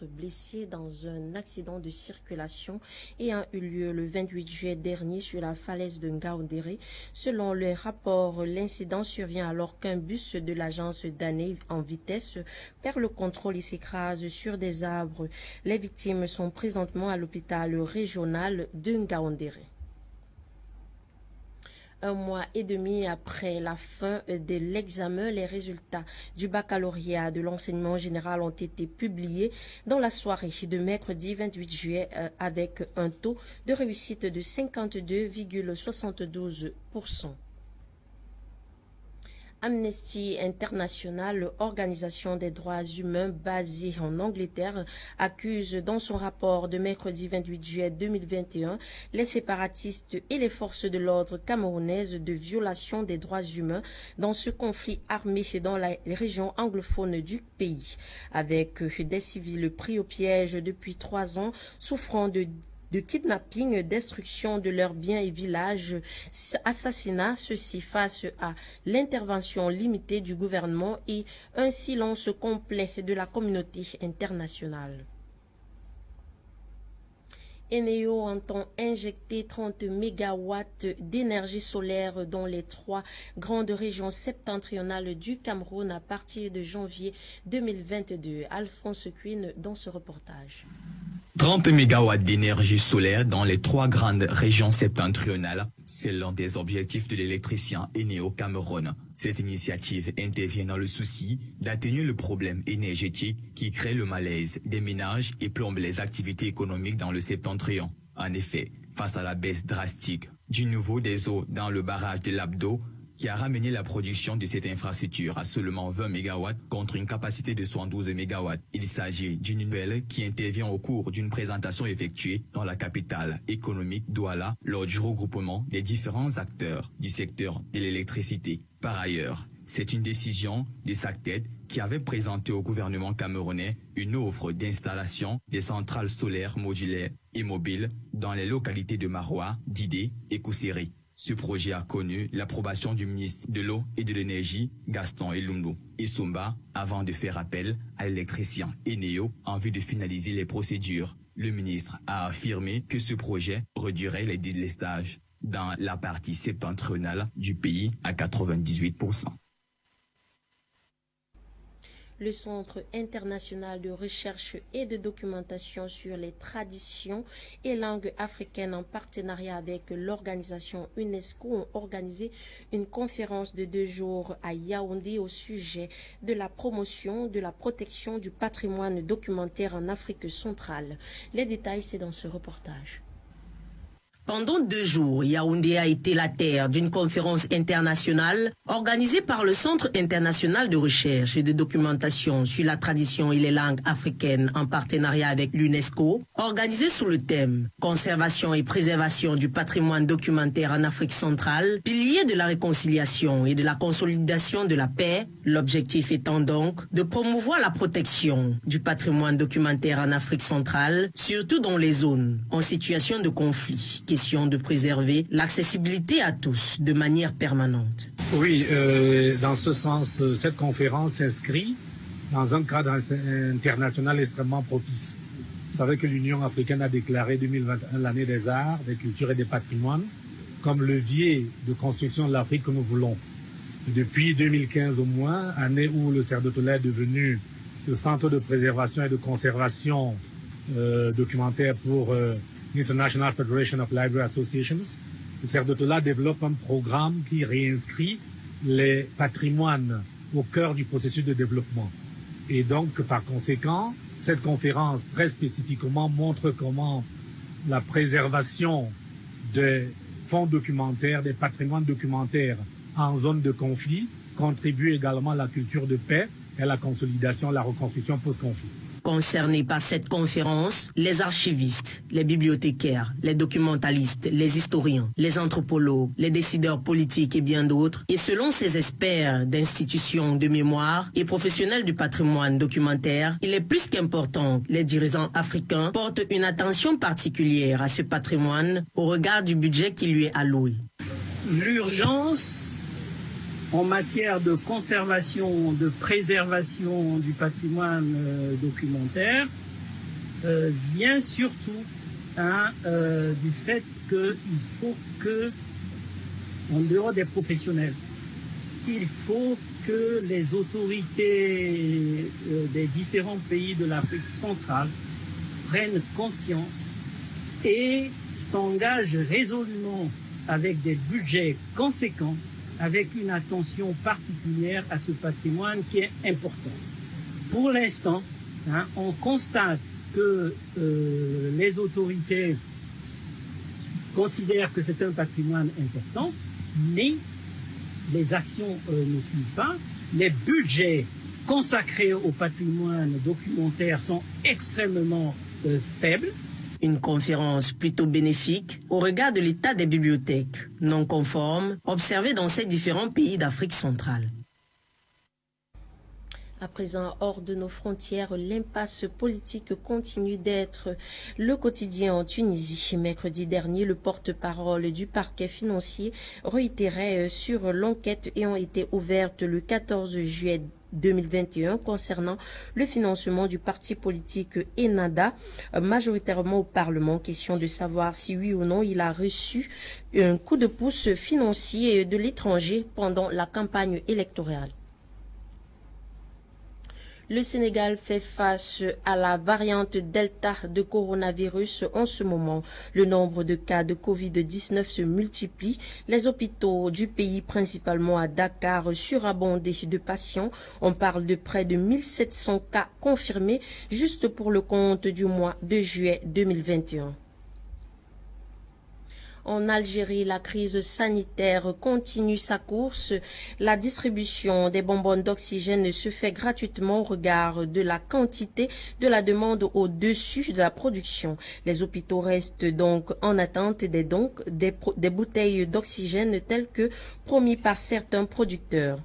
blessés dans un accident de circulation ayant eu lieu le 28 juillet dernier sur la falaise de Ngaoundéré. Selon les rapports, l'incident survient alors qu'un bus de l'agence Dané en vitesse perd le contrôle et s'écrase sur des arbres. Les victimes sont présentement à l'hôpital régional de Ngaoundéré. Un mois et demi après la fin de l'examen, les résultats du baccalauréat de l'enseignement général ont été publiés dans la soirée de mercredi 28 juillet avec un taux de réussite de 52,72%. Amnesty International, organisation des droits humains basée en Angleterre, accuse dans son rapport de mercredi 28 juillet 2021 les séparatistes et les forces de l'ordre camerounaises de violation des droits humains dans ce conflit armé dans la région anglophone du pays, avec des civils pris au piège depuis 3 ans, souffrant de kidnapping, destruction de leurs biens et villages, assassinats, ceci face à l'intervention limitée du gouvernement et un silence complet de la communauté internationale. Eneo entend injecter 30 MW d'énergie solaire dans les 3 grandes régions septentrionales du Cameroun à partir de janvier 2022. Alphonse Quinn dans ce reportage. 30 MW d'énergie solaire dans les 3 grandes régions septentrionales, c'est l'un des objectifs de l'électricien Eneo Cameroun. Cette initiative intervient dans le souci d'atténuer le problème énergétique qui crée le malaise des ménages et plombe les activités économiques dans le septentrion. En effet, face à la baisse drastique du niveau des eaux dans le barrage de l'Abdo, qui a ramené la production de cette infrastructure à seulement 20 MW contre une capacité de 112 MW. Il s'agit d'une nouvelle qui intervient au cours d'une présentation effectuée dans la capitale économique Douala lors du regroupement des différents acteurs du secteur de l'électricité. Par ailleurs, c'est une décision des SACTED qui avait présenté au gouvernement camerounais une offre d'installation des centrales solaires modulaires et mobiles dans les localités de Maroua, Didé et Koussiri. Ce projet a connu l'approbation du ministre de l'Eau et de l'Énergie, Gaston Elumbu Issoumba, avant de faire appel à l'électricien Eneo en vue de finaliser les procédures. Le ministre a affirmé que ce projet réduirait les délestages dans la partie septentrionale du pays à 98%. Le Centre international de recherche et de documentation sur les traditions et langues africaines en partenariat avec l'organisation UNESCO ont organisé une conférence de 2 jours à Yaoundé au sujet de la promotion de la protection du patrimoine documentaire en Afrique centrale. Les détails, c'est dans ce reportage. Pendant 2 jours, Yaoundé a été la terre d'une conférence internationale organisée par le Centre international de recherche et de documentation sur la tradition et les langues africaines en partenariat avec l'UNESCO, organisée sous le thème « Conservation et préservation du patrimoine documentaire en Afrique centrale, pilier de la réconciliation et de la consolidation de la paix », l'objectif étant donc de promouvoir la protection du patrimoine documentaire en Afrique centrale, surtout dans les zones en situation de conflit, de préserver l'accessibilité à tous de manière permanente. Oui, dans ce sens, cette conférence s'inscrit dans un cadre international extrêmement propice. Vous savez que l'Union africaine a déclaré 2021 l'année des arts, des cultures et des patrimoines comme levier de construction de l'Afrique que nous voulons. Depuis 2015 au moins, année où le Cerf de Tola est devenu le centre de préservation et de conservation documentaire pour International Federation of Library Associations, le Cerf de Tola développe un programme qui réinscrit les patrimoines au cœur du processus de développement. Et donc, par conséquent, cette conférence très spécifiquement montre comment la préservation des fonds documentaires, des patrimoines documentaires en zone de conflit contribue également à la culture de paix et à la consolidation, la reconstruction post-conflit. Concernés par cette conférence, les archivistes, les bibliothécaires, les documentalistes, les historiens, les anthropologues, les décideurs politiques et bien d'autres, et selon ces experts d'institutions de mémoire et professionnels du patrimoine documentaire, il est plus qu'important que les dirigeants africains portent une attention particulière à ce patrimoine au regard du budget qui lui est alloué. L'urgence en matière de conservation, de préservation du patrimoine documentaire vient surtout du fait qu'il faut que, en dehors des professionnels, il faut que les autorités des différents pays de l'Afrique centrale prennent conscience et s'engagent résolument avec des budgets conséquents, avec une attention particulière à ce patrimoine qui est important. Pour l'instant, on constate que les autorités considèrent que c'est un patrimoine important, mais les actions ne suivent pas. Les budgets consacrés au patrimoine documentaire sont extrêmement faibles. Une conférence plutôt bénéfique au regard de l'état des bibliothèques non conformes observées dans ces différents pays d'Afrique centrale. À présent, hors de nos frontières, l'impasse politique continue d'être le quotidien en Tunisie. Mercredi dernier, le porte-parole du parquet financier réitérait sur l'enquête ayant été ouverte le 14 juillet 2021 concernant le financement du parti politique Ennahda, majoritairement au Parlement. Question de savoir si oui ou non il a reçu un coup de pouce financier de l'étranger pendant la campagne électorale. Le Sénégal fait face à la variante Delta de coronavirus en ce moment. Le nombre de cas de Covid-19 se multiplie. Les hôpitaux du pays, principalement à Dakar, surabondés de patients. On parle de près de 1700 cas confirmés juste pour le compte du mois de juillet 2021. En Algérie, la crise sanitaire continue sa course. La distribution des bonbonnes d'oxygène se fait gratuitement au regard de la quantité de la demande au-dessus de la production. Les hôpitaux restent donc en attente des bouteilles d'oxygène telles que promis par certains producteurs.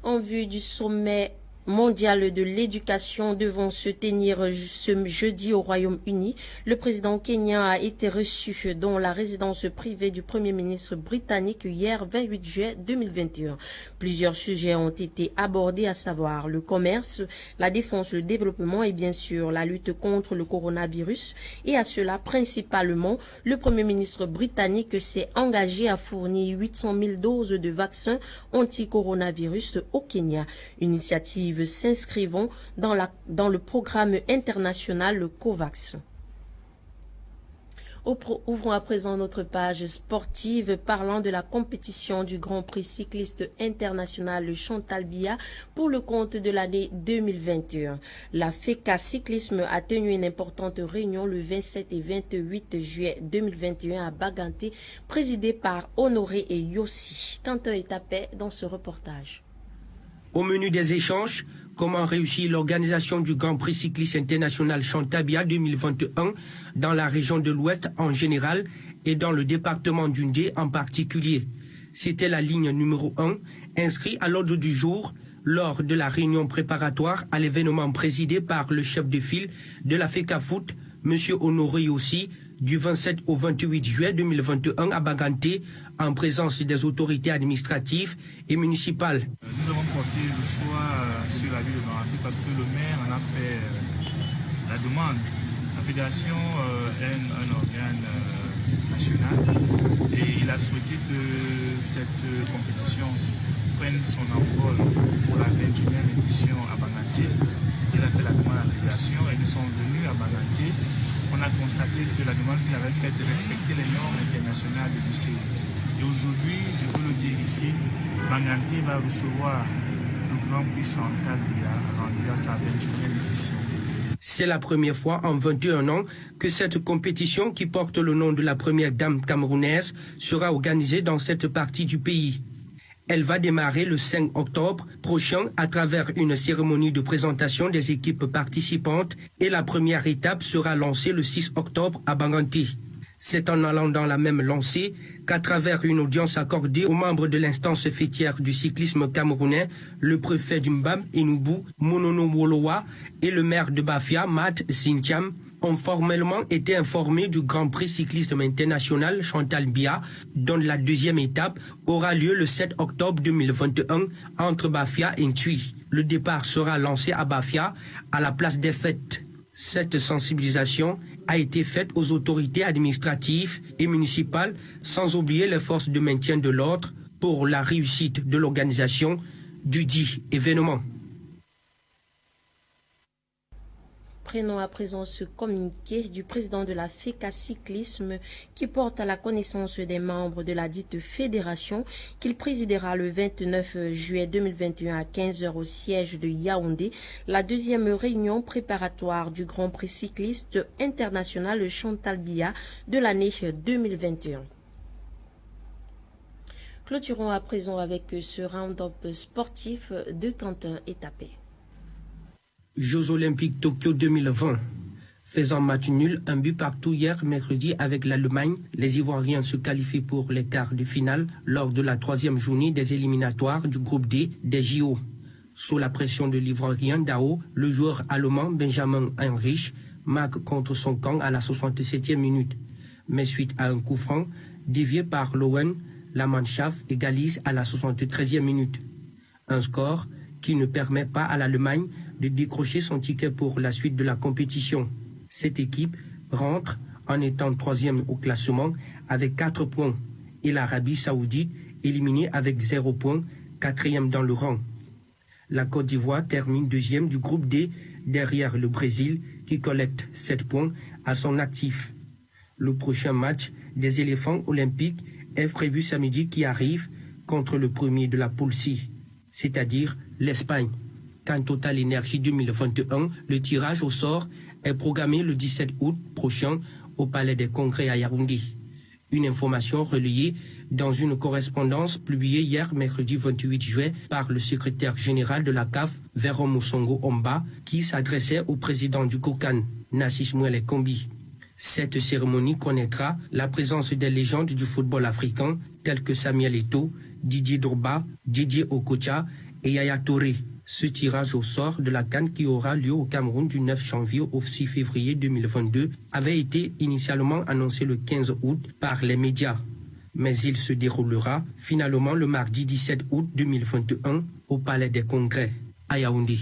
En vue du sommet mondial de l'éducation devant se tenir ce jeudi au Royaume-Uni, le président kenyan a été reçu dans la résidence privée du Premier ministre britannique hier 28 juillet 2021. Plusieurs sujets ont été abordés, à savoir le commerce, la défense, le développement et bien sûr la lutte contre le coronavirus. Et à cela, principalement, le Premier ministre britannique s'est engagé à fournir 800 000 doses de vaccins anti-coronavirus au Kenya. Initiative s'inscrivant dans le programme international COVAX. Ouvrons à présent notre page sportive parlant de la compétition du Grand Prix cycliste international Chantal Biya pour le compte de l'année 2021. La FECA Cyclisme a tenu une importante réunion le 27 et 28 juillet 2021 à Baganté, présidée par Honoré et Yossi. Quentin Etapé dans ce reportage. Au menu des échanges, comment réussir l'organisation du Grand Prix cycliste international Chantal Biya 2021 dans la région de l'Ouest en général et dans le département d'Undé en particulier. C'était la ligne numéro 1, inscrite à l'ordre du jour lors de la réunion préparatoire à l'événement présidé par le chef de file de la FECA Foot, M. Honoré aussi, du 27 au 28 juillet 2021 à Baganté, en présence des autorités administratives et municipales. Nous avons porté le choix sur la ville de Baganté parce que le maire en a fait la demande. La fédération est un organe national et il a souhaité que cette compétition prenne son envol pour la 21e édition à Baganté. Il a fait la demande à la fédération et nous sommes venus à Baganté. On a constaté que la demande qu'il avait faite respectait les normes internationales de l'UCI. Et aujourd'hui, je peux le dire ici, Baganté va recevoir le Grand Prix Chantal Biya rendu à sa 21e édition. C'est la première fois en 21 ans que cette compétition qui porte le nom de la première dame camerounaise sera organisée dans cette partie du pays. Elle va démarrer le 5 octobre prochain à travers une cérémonie de présentation des équipes participantes et la première étape sera lancée le 6 octobre à Baganté. C'est en allant dans la même lancée qu'à travers une audience accordée aux membres de l'instance fêtière du cyclisme camerounais, le préfet du Mbam, Enoubou, Monono Wolowa et le maire de Bafia, Mat Sintiam, ont formellement été informés du Grand Prix cyclisme international Chantal Biya, dont la deuxième étape aura lieu le 7 octobre 2021 entre Bafia et Ntui. Le départ sera lancé à Bafia, à la place des fêtes. Cette sensibilisation a été faite aux autorités administratives et municipales, sans oublier les forces de maintien de l'ordre, pour la réussite de l'organisation du dit événement. Prenons à présent ce communiqué du président de la FECA Cyclisme qui porte à la connaissance des membres de la dite fédération qu'il présidera le 29 juillet 2021 à 15h au siège de Yaoundé, la deuxième réunion préparatoire du Grand Prix cycliste international Chantal Biya de l'année 2021. Clôturons à présent avec ce round-up sportif de Quentin Etapé. Jeux Olympiques Tokyo 2020. Faisant match nul, un but partout hier mercredi avec l'Allemagne, les Ivoiriens se qualifient pour les quarts de finale lors de la troisième journée des éliminatoires du groupe D des JO. Sous la pression de l'Ivoirien Dao, le joueur allemand Benjamin Heinrich marque contre son camp à la 67e minute. Mais suite à un coup franc, dévié par Lowen, la Mannschaft égalise à la 73e minute. Un score qui ne permet pas à l'Allemagne de décrocher son ticket pour la suite de la compétition. Cette équipe rentre en étant troisième au classement avec 4 points et l'Arabie Saoudite éliminée avec 0 points, quatrième dans le rang. La Côte d'Ivoire termine deuxième du groupe D derrière le Brésil qui collecte 7 points à son actif. Le prochain match des éléphants olympiques est prévu samedi qui arrive contre le premier de la poule C, c'est-à-dire l'Espagne. Quant Total Énergie 2021, le tirage au sort est programmé le 17 août prochain au Palais des Congrès à Yaoundé. Une information relayée dans une correspondance publiée hier mercredi 28 juillet par le secrétaire général de la CAF, Véron Moussongo Omba, qui s'adressait au président du COCAN, Nassis Mouele Kombi. Cette cérémonie connaîtra la présence des légendes du football africain tels que Samuel Eto'o, Didier Drogba, Didier Okocha et Yaya Touré. Ce tirage au sort de la CAN qui aura lieu au Cameroun du 9 janvier au 6 février 2022 avait été initialement annoncé le 15 août par les médias. Mais il se déroulera finalement le mardi 17 août 2021 au Palais des Congrès à Yaoundé.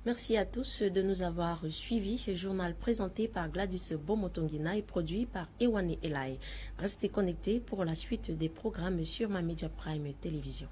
Merci à tous de nous avoir suivis. Journal présenté par Gladys Bomotongina et produit par Ewane Elai. Restez connectés pour la suite des programmes sur Ma Media Prime Télévision.